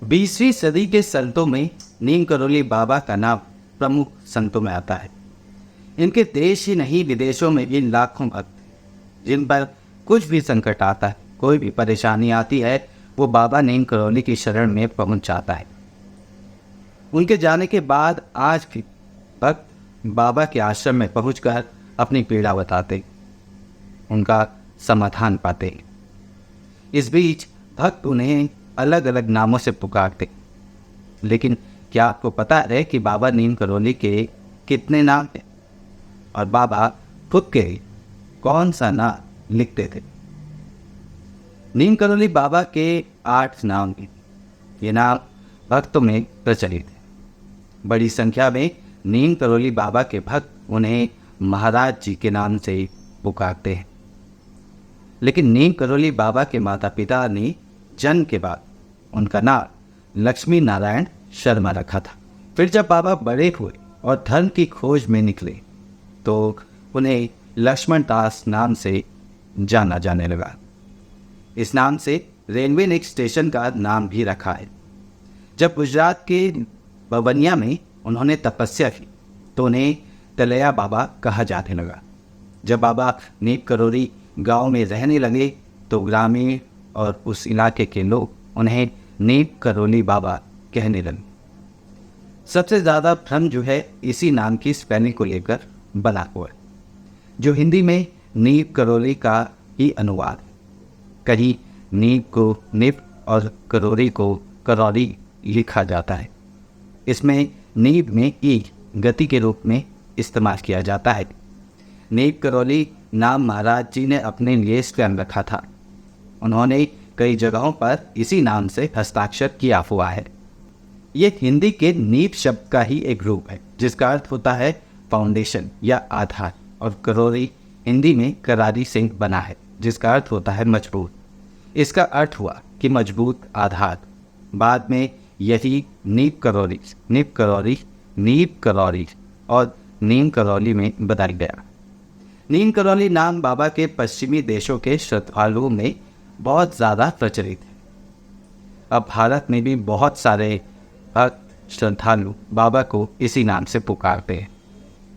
20वीं सदी के संतों में नीम करोली बाबा का नाम प्रमुख संतों में आता है। इनके देश ही नहीं विदेशों में भी लाखों भक्त हैं, जिन पर कुछ भी संकट आता है, कोई भी परेशानी आती है, वो बाबा नीम करोली की शरण में पहुंच जाता है। उनके जाने के बाद आज भी भक्त बाबा के आश्रम में पहुंचकर अपनी पीड़ा बताते, उनका समाधान पाते। इस बीच भक्त उन्हें अलग अलग नामों से पुकारते। लेकिन क्या आपको पता है कि बाबा नीम करोली के कितने नाम हैं और बाबा खुद के कौन सा नाम लिखते थे? नीम करोली बाबा के 8 नाम हैं। ये नाम भक्तों में प्रचलित है। बड़ी संख्या में नीम करोली बाबा के भक्त उन्हें महाराज जी के नाम से पुकारते हैं। लेकिन नीम करोली बाबा के माता पिता ने जन्म के बाद उनका नाम लक्ष्मी नारायण शर्मा रखा था। फिर जब बाबा बड़े हुए और धर्म की खोज में निकले तो उन्हें लक्ष्मण दास नाम से जाना जाने लगा। इस नाम से रेलवे नेक्स्ट स्टेशन का नाम भी रखा है। जब गुजरात के बवनिया में उन्होंने तपस्या की तो उन्हें तलैया बाबा कहा जाने लगा। जब बाबा नीम करोली गांव में रहने लगे तो ग्रामीण और उस इलाके के लोग उन्हें नीम करोली बाबा कहने लगे। सबसे ज़्यादा भ्रम जो है इसी नाम की स्पेलिंग को लेकर बना हुआ है, जो हिंदी में नीम करोली का ही अनुवाद है। कहीं नीम को निप और करोली को करौली लिखा जाता है। इसमें नीम में ई गति के रूप में इस्तेमाल किया जाता है। नीम करोली नाम महाराज जी ने अपने लिए स्वयं रखा था। उन्होंने कई जगहों पर इसी नाम से हस्ताक्षर किया हुआ है। ये हिंदी के नीम शब्द का ही एक रूप है, जिसका अर्थ होता है फाउंडेशन या आधार, और करोली हिंदी में करारी से बना है, जिसका अर्थ होता है मजबूत। इसका अर्थ हुआ कि मजबूत आधार। बाद में यही नीम करोली और नीम करोली में बदल गया। नीम करोली नाम बाबा के पश्चिमी देशों के श्रद्धालुओं में बहुत ज़्यादा प्रचलित है। अब भारत में भी बहुत सारे भक्त श्रद्धालु बाबा को इसी नाम से पुकारते हैं।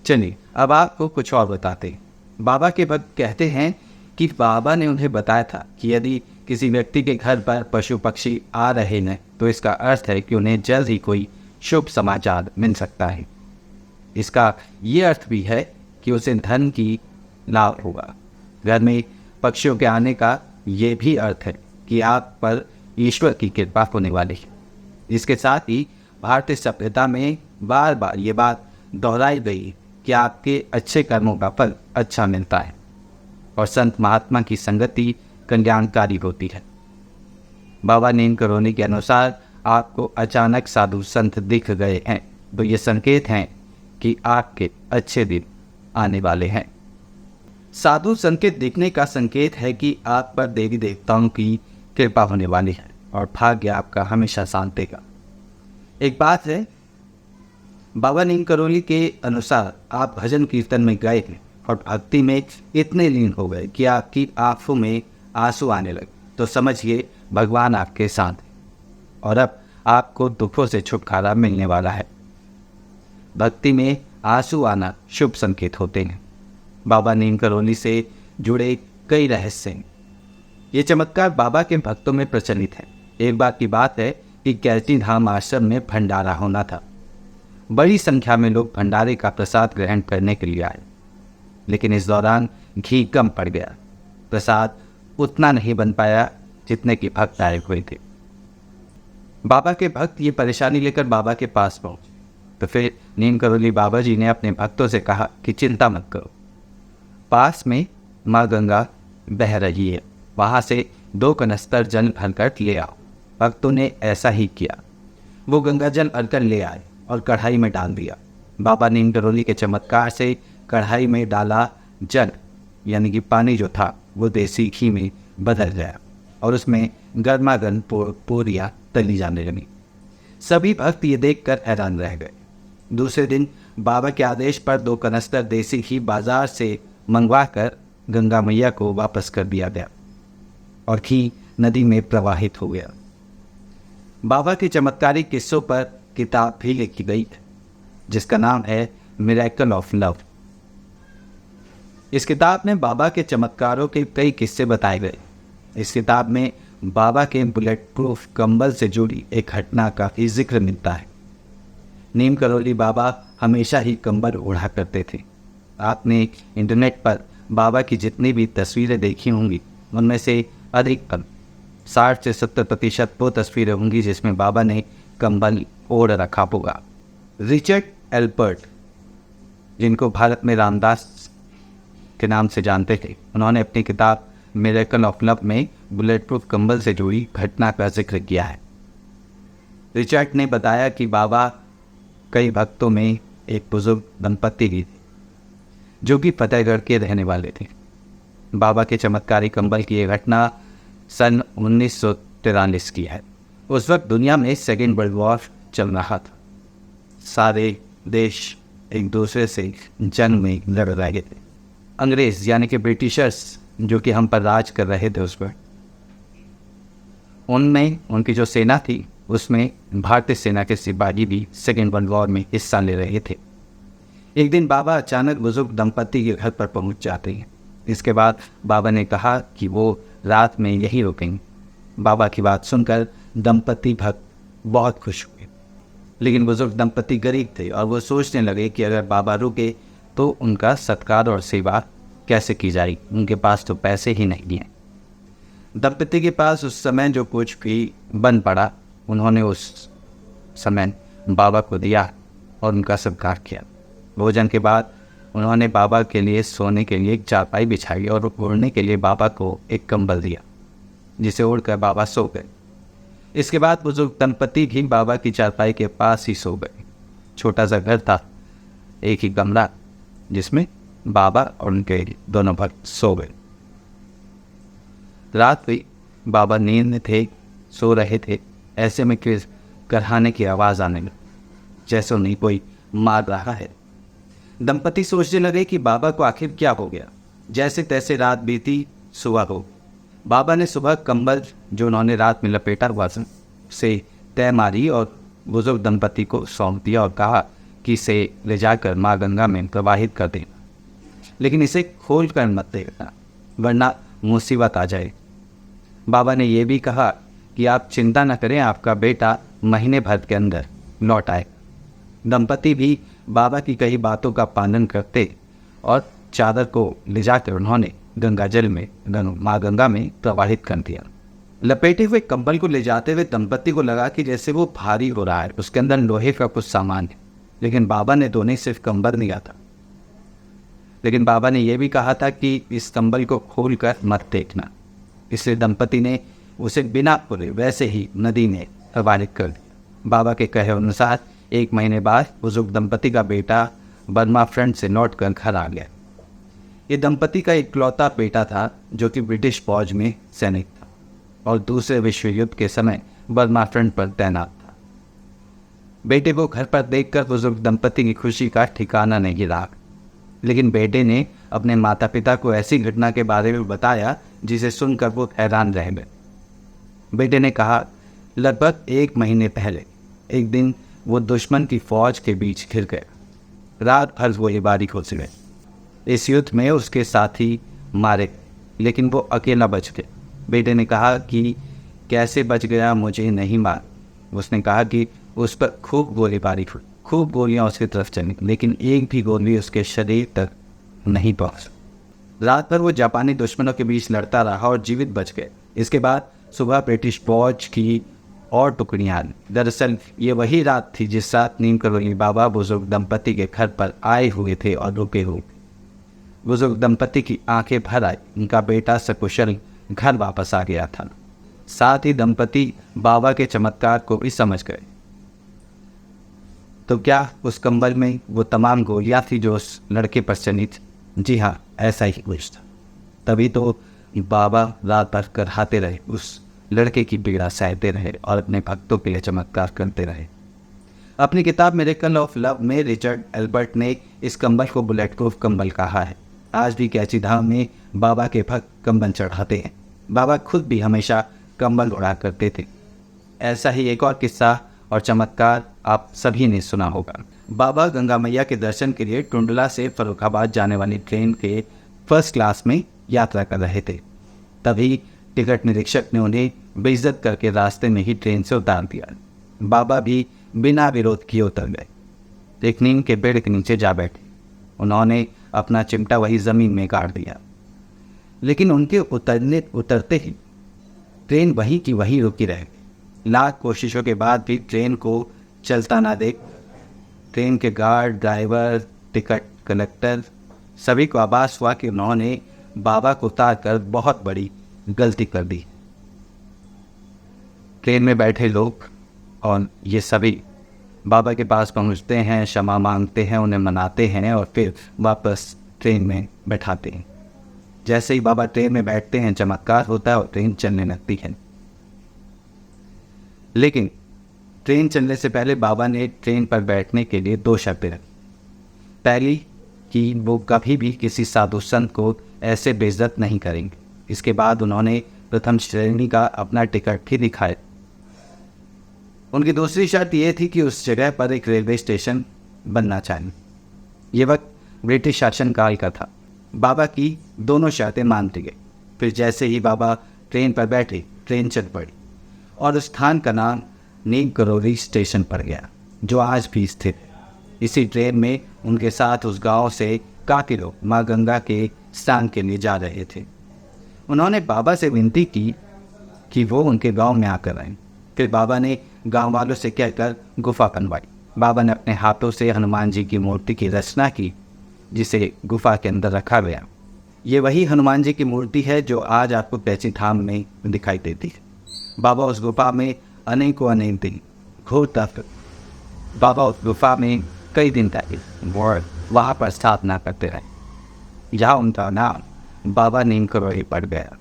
चलिए अब आपको कुछ और बताते हैं। बाबा के भक्त कहते हैं कि बाबा ने उन्हें बताया था कि यदि किसी व्यक्ति के घर पर पशु पक्षी आ रहे हैं तो इसका अर्थ है कि उन्हें जल्द ही कोई शुभ समाचार मिल सकता है। इसका ये अर्थ भी है कि उसे धन की लाभ होगा। घर में पक्षियों के आने का ये भी अर्थ है कि आप पर ईश्वर की कृपा होने वाली है। इसके साथ ही भारतीय सभ्यता में बार बार ये बात दोहराई गई कि आपके अच्छे कर्मों का फल अच्छा मिलता है और संत महात्मा की संगति कल्याणकारी होती है। बाबा नीम करोली के अनुसार आपको अचानक साधु संत दिख गए हैं तो ये संकेत हैं कि आपके अच्छे दिन आने वाले हैं। साधु संत के दिखने का संकेत है कि आप पर देवी देवताओं की कृपा होने वाली है और भाग्य आपका हमेशा साथ देगा। एक बात है, बाबा नीम करोली के अनुसार आप भजन कीर्तन में गए हैं और भक्ति में इतने लीन हो गए कि आपकी आंखों में आंसू आने लगे, तो समझिए भगवान आपके साथ है और अब आपको दुखों से छुटकारा मिलने वाला है। भक्ति में आंसू आना शुभ संकेत होते हैं। बाबा नीम करोली से जुड़े कई रहस्य हैं। ये चमत्कार बाबा के भक्तों में प्रचलित है। एक बार की बात है कि कैची धाम आश्रम में भंडारा होना था। बड़ी संख्या में लोग भंडारे का प्रसाद ग्रहण करने के लिए आए, लेकिन इस दौरान घी कम पड़ गया। प्रसाद उतना नहीं बन पाया जितने की भक्त आए हुए थे। बाबा के भक्त ये परेशानी लेकर बाबा के पास पहुंचे तो फिर नीम करोली बाबा जी ने अपने भक्तों से कहा कि चिंता मत करो, पास में माँ गंगा बह रही है, वहाँ से 2 कनस्तर जल भरकर ले आओ। भक्तों ने ऐसा ही किया। वो गंगा जल भरकर ले आए और कढ़ाई में डाल दिया। बाबा नीम करोली के चमत्कार से कढ़ाई में डाला जल यानी कि पानी जो था वो देसी घी में बदल गया और उसमें गर्मा गर्म पूरियाँ तली जाने लगी। सभी भक्त ये देखकर हैरान रह गए। दूसरे दिन बाबा के आदेश पर 2 कनस्तर देसी घी बाजार से मंगवाकर गंगा मैया को वापस कर दिया गया और घी नदी में प्रवाहित हो गया। बाबा के चमत्कारी किस्सों पर किताब भी लिखी गई है जिसका नाम है मिरेकल ऑफ लव। इस किताब में बाबा के चमत्कारों के कई किस्से बताए गए। इस किताब में बाबा के बुलेट प्रूफ कंबल से जुड़ी एक घटना का भी जिक्र मिलता है। नीम करौली बाबा हमेशा ही कंबल ओढ़ा करते थे। आपने इंटरनेट पर बाबा की जितनी भी तस्वीरें देखी होंगी उनमें से अधिकतम 60 से 70% वो तस्वीरें होंगी जिसमें बाबा ने कंबल ओढ़ रखा होगा। रिचर्ड एल्बर्ट, जिनको भारत में रामदास के नाम से जानते थे, उन्होंने अपनी किताब मिरेकल ऑफ लव में बुलेट प्रूफ कंबल से जुड़ी घटना का जिक्र किया है। रिचर्ड ने बताया कि बाबा कई भक्तों में एक बुजुर्ग दंपत्ति भी थे जो कि फतेहगढ़ के रहने वाले थे। बाबा के चमत्कारी कंबल की यह घटना सन 1943 की है। उस वक्त दुनिया में सेकेंड वर्ल्ड वॉर चल रहा था। सारे देश एक दूसरे से जंग में लड़ रहे थे। अंग्रेज यानी कि ब्रिटिशर्स जो कि हम पर राज कर रहे थे उस पर, उनमें उनकी जो सेना थी उसमें भारतीय सेना के सिपाही भी सेकेंड वर्ल्ड वॉर में हिस्सा ले रहे थे। एक दिन बाबा अचानक बुजुर्ग दंपत्ति के घर पर पहुंच जाते हैं। इसके बाद बाबा ने कहा कि वो रात में यहीं रुकेंगे। बाबा की बात सुनकर दंपत्ति भक्त बहुत खुश हुए, लेकिन बुजुर्ग दंपत्ति गरीब थे और वो सोचने लगे कि अगर बाबा रुके तो उनका सत्कार और सेवा कैसे की जाएगी, उनके पास तो पैसे ही नहीं हैं। दंपत्ति के पास उस समय जो कुछ भी बन पड़ा उन्होंने उस समय बाबा को दिया और उनका सत्कार किया। भोजन के बाद उन्होंने बाबा के लिए सोने के लिए एक चारपाई बिछाई और ओढ़ने के लिए बाबा को एक कंबल दिया जिसे ओढ़कर बाबा सो गए। इसके बाद बुजुर्ग दंपत्ति भी बाबा की चारपाई के पास ही सो गए। छोटा सा घर था, एक ही कमरा, जिसमें बाबा और उनके दोनों भक्त सो गए। रात हुई, बाबा नींद में थे, सो रहे थे। ऐसे में किस करहाने की आवाज़ आने लगी, जैसे उन्हें कोई मार रहा है। दंपति सोचने लगे कि बाबा को आखिर क्या हो गया। जैसे तैसे रात बीती, सुबह हो। बाबा ने सुबह कंबल जो उन्होंने रात में लपेटा हुआ था से तय मारी और बुजुर्ग दंपति को सौंप दिया और कहा कि इसे ले जाकर माँ गंगा में प्रवाहित कर देना, लेकिन इसे खोल कर मत देना वरना मुसीबत आ जाए। बाबा ने यह भी कहा कि आप चिंता न करें, आपका बेटा महीने भर के अंदर लौट आए। दंपति भी बाबा की कई बातों का पालन करते और चादर को ले जाकर उन्होंने गंगा जल में माँ गंगा में प्रवाहित कर दिया। लपेटे हुए कंबल को ले जाते हुए दंपति को लगा कि जैसे वो भारी हो रहा है, उसके अंदर लोहे का कुछ सामान है। लेकिन बाबा ने तो नहीं सिर्फ कंबल दिया था, लेकिन बाबा ने यह भी कहा था कि इस कंबल को खोल कर मत देखना। इसलिए दंपति ने उसे बिना खोले वैसे ही नदी में प्रवाहित कर दिया। बाबा के कहे अनुसार 1 महीने बाद बुजुर्ग दंपति का बेटा बर्मा फ्रंट से लौट कर घर आ गया। ये दंपति का इकलौता बेटा था जो कि ब्रिटिश फौज में सैनिक था और दूसरे विश्व युद्ध के समय बर्मा फ्रंट पर तैनात था। बेटे को घर पर देखकर बुजुर्ग दंपति की खुशी का ठिकाना नहीं रहा, लेकिन बेटे ने अपने माता पिता को ऐसी घटना के बारे में बताया जिसे सुनकर वो हैरान रह गए। बेटे ने कहा, लगभग 1 महीने पहले एक दिन वो दुश्मन की फौज के बीच घिर गए। रात भर गोलीबारी खोज गए। इस युद्ध में उसके साथी मारे, लेकिन वो अकेला बच गया। बेटे ने कहा कि कैसे बच गया, मुझे नहीं मार। उसने कहा कि उस पर खूब गोलीबारी हुई, खूब गोलियां उसकी तरफ चली, लेकिन एक भी गोली उसके शरीर तक नहीं पहुंच। रात भर वो जापानी दुश्मनों के बीच लड़ता रहा और जीवित बच गए। इसके बाद सुबह ब्रिटिश फौज की और टुकड़ियां आई। दरअसल ये वही रात थी जिस रात नीम करौली बाबा बुजुर्ग दंपति के घर पर आए हुए थे और रुके हुए। बुजुर्ग दंपति की आंखें भर आई, उनका बेटा सकुशल घर वापस आ गया था। साथ ही दंपति बाबा के चमत्कार को भी समझ गए। तो क्या उस कंबल में वो तमाम गोलियां थी जो उस लड़के पर चली थी? जी हाँ, ऐसा ही कुछ था। तभी तो बाबा रात भर कराहते रहे, उस लड़के की पीड़ा सहते रहे और अपने भक्तों के लिए चमत्कार करते रहे। अपनी किताब मिरेकल ऑफ लव में रिचर्ड एल्बर्ट ने इस कंबल को बुलेट प्रूफ कंबल कहा है। आज भी कैची धाम में बाबा के भक्त कंबल चढ़ाते हैं। बाबा खुद भी हमेशा कंबल उड़ा करते थे। ऐसा ही एक और किस्सा और चमत्कार आप सभी ने सुना होगा। बाबा गंगा मैया के दर्शन के लिए टुंडला से फर्रुखाबाद जाने वाली ट्रेन के फर्स्ट क्लास में यात्रा कर रहे थे। तभी टिकट निरीक्षक ने उन्हें बेइज्जत करके रास्ते में ही ट्रेन से उतार दिया। बाबा भी बिना विरोध किए उतर गए। एक नीम के पेड़ के नीचे जा बैठे। उन्होंने अपना चिमटा वही ज़मीन में गाड़ दिया। लेकिन उनके उतरते ही ट्रेन वहीं की वहीं रुकी रह गई। लाख कोशिशों के बाद भी ट्रेन को चलता ना देख ट्रेन के गार्ड, ड्राइवर, टिकट कलेक्टर सभी को आभास हुआ कि उन्होंने बाबा को उतार कर बहुत बड़ी गलती कर दी। ट्रेन में बैठे लोग और ये सभी बाबा के पास पहुंचते हैं, क्षमा मांगते हैं, उन्हें मनाते हैं और फिर वापस ट्रेन में बैठाते हैं। जैसे ही बाबा ट्रेन में बैठते हैं चमत्कार होता है और ट्रेन चलने लगती है। लेकिन ट्रेन चलने से पहले बाबा ने ट्रेन पर बैठने के लिए 2 शर्तें रखी। पहली कि वो कभी भी किसी साधु संत को ऐसे बेइज्जत नहीं करेंगे। इसके बाद उन्होंने प्रथम श्रेणी का अपना टिकट भी दिखाया। उनकी दूसरी शर्त ये थी कि उस जगह पर एक रेलवे स्टेशन बनना चाहिए। ये वक्त ब्रिटिश शासनकाल का था। बाबा की दोनों शर्तें मान ली गई। फिर जैसे ही बाबा ट्रेन पर बैठे ट्रेन चल पड़ी और उस स्थान का नाम नीम करौली स्टेशन पड़ गया, जो आज भी स्थित है। इसी ट्रेन में उनके साथ उस गांव से काफ़ी लोग माँ गंगा के स्नान के लिए जा रहे थे। उन्होंने बाबा से विनती की कि वो उनके गांव में आकर आएं। फिर बाबा ने गांव वालों से कहकर गुफा बनवाई। बाबा ने अपने हाथों से हनुमान जी की मूर्ति की रचना की, जिसे गुफा के अंदर रखा गया। ये वही हनुमान जी की मूर्ति है जो आज आपको पैची धाम में दिखाई देती है। बाबा उस गुफा में अनेक दिन घोर तप बाबा उस गुफा में कई दिन तक वहाँ पर स्थापना करते रहे, जहाँ उनका नाम बाबा नीम करौली पड़ गया।